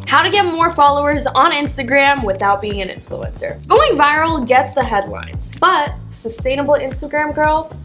How to get more followers on Instagram without being an influencer. Going viral gets the headlines, but sustainable Instagram growth?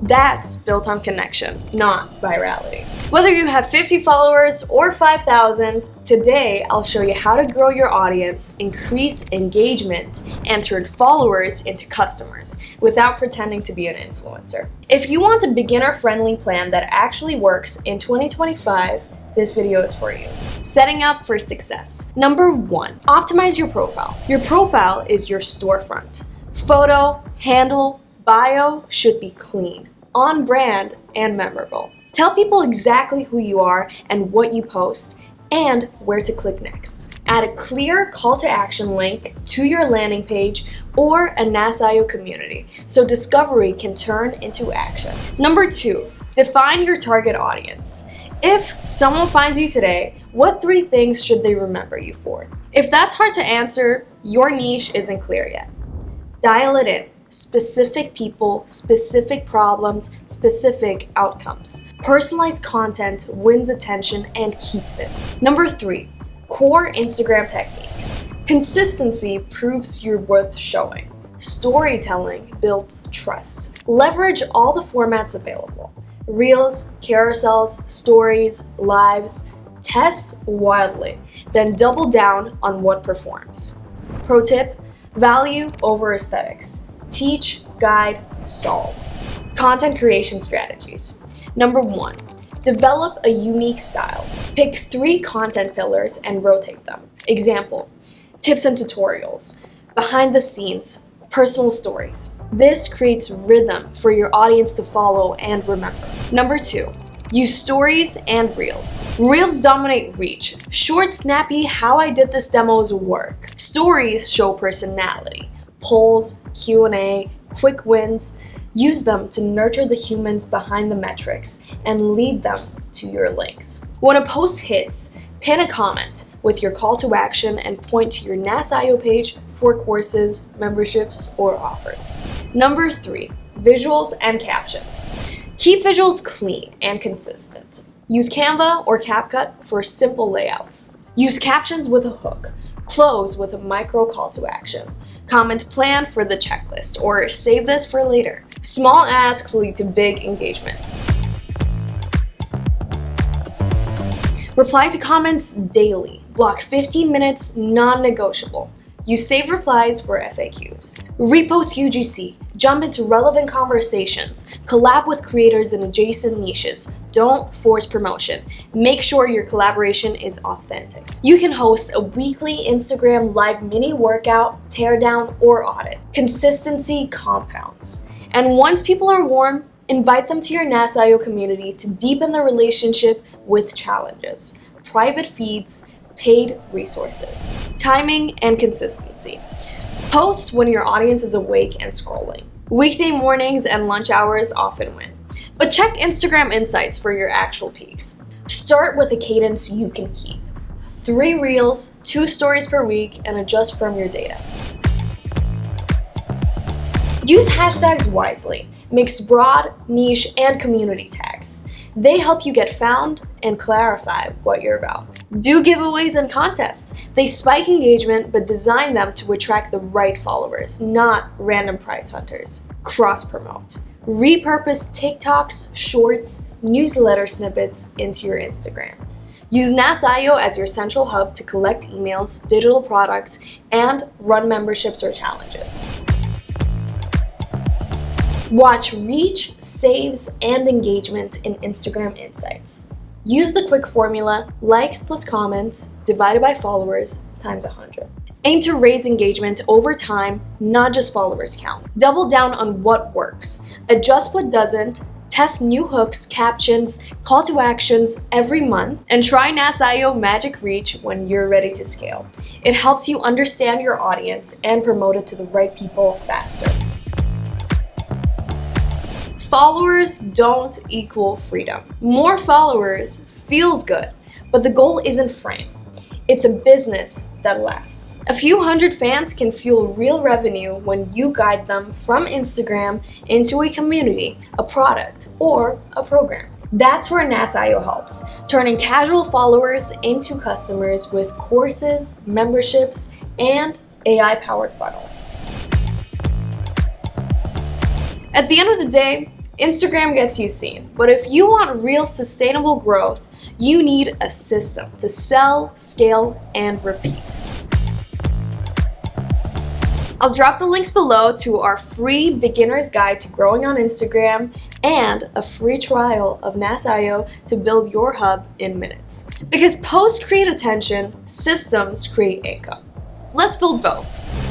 That's built on connection, not virality. Whether you have 50 followers or 5,000, today I'll show you how to grow your audience, increase engagement, and turn followers into customers without pretending to be an influencer. If you want a beginner-friendly plan that actually works in 2025, this video is for you. Setting up for success. Number 1, optimize your profile. Your profile is your storefront. Photo, handle, bio should be clean, on brand, and memorable. Tell people exactly who you are and what you post, and where to click next. Add a clear call to action link to your landing page or a Nasio community so discovery can turn into action. Number 2, define your target audience. If someone finds you today, what 3 things should they remember you for? If that's hard to answer, your niche isn't clear yet. Dial it in. Specific people, specific problems, specific outcomes. Personalized content wins attention and keeps it. Number 3, core Instagram techniques. Consistency proves you're worth showing. Storytelling builds trust. Leverage all the formats available. Reels, carousels, stories, lives. Test wildly, then double down on what performs. Pro tip, value over aesthetics. Teach, guide, solve. Content creation strategies. Number 1, develop a unique style. Pick 3 content pillars and rotate them. Example, tips and tutorials, behind the scenes, personal stories. This creates rhythm for your audience to follow and remember. Number 2, use stories and reels. Reels dominate reach. Short, snappy, how I did this demos work. Stories show personality. Polls, Q&A, quick wins. Use them to nurture the humans behind the metrics and lead them to your links. When a post hits, pin a comment with your call to action and point to your Nasio page for courses, memberships, or offers. Number 3, visuals and captions. Keep visuals clean and consistent. Use Canva or CapCut for simple layouts. Use captions with a hook. Close with a micro call to action. Comment plan for the checklist or save this for later. Small asks lead to big engagement. Reply to comments daily. Block 15 minutes, non-negotiable. Use saved replies for FAQs. Repost UGC. Jump into relevant conversations. Collab with creators in adjacent niches. Don't force promotion. Make sure your collaboration is authentic. You can host a weekly Instagram live mini workout, teardown, or audit. Consistency compounds. And once people are warm, invite them to your Nasio community to deepen the relationship with challenges, private feeds, paid resources. Timing and consistency. Post when your audience is awake and scrolling. Weekday mornings and lunch hours often win. But check Instagram Insights for your actual peaks. Start with a cadence you can keep. 3 reels, 2 stories per week, and adjust from your data. Use hashtags wisely. Mix broad, niche, and community tags. They help you get found and clarify what you're about. Do giveaways and contests. They spike engagement but design them to attract the right followers, not random prize hunters. Cross-promote. Repurpose TikToks, shorts, newsletter snippets into your Instagram. Use Nasio as your central hub to collect emails, digital products, and run memberships or challenges. Watch reach, saves, and engagement in Instagram Insights. Use the quick formula, likes plus comments, divided by followers, times 100. Aim to raise engagement over time, not just followers count. Double down on what works. Adjust what doesn't. Test new hooks, captions, call to actions every month, and try Nasio Magic Reach when you're ready to scale. It helps you understand your audience and promote it to the right people faster. Followers don't equal freedom. More followers feels good, but the goal isn't fame. It's a business that lasts. A few hundred fans can fuel real revenue when you guide them from Instagram into a community, a product, or a program. That's where Nasio helps, turning casual followers into customers with courses, memberships, and AI-powered funnels. At the end of the day, Instagram gets you seen, but if you want real sustainable growth, you need a system to sell, scale, and repeat. I'll drop the links below to our free beginner's guide to growing on Instagram and a free trial of Nasio to build your hub in minutes. Because posts create attention, systems create income. Let's build both.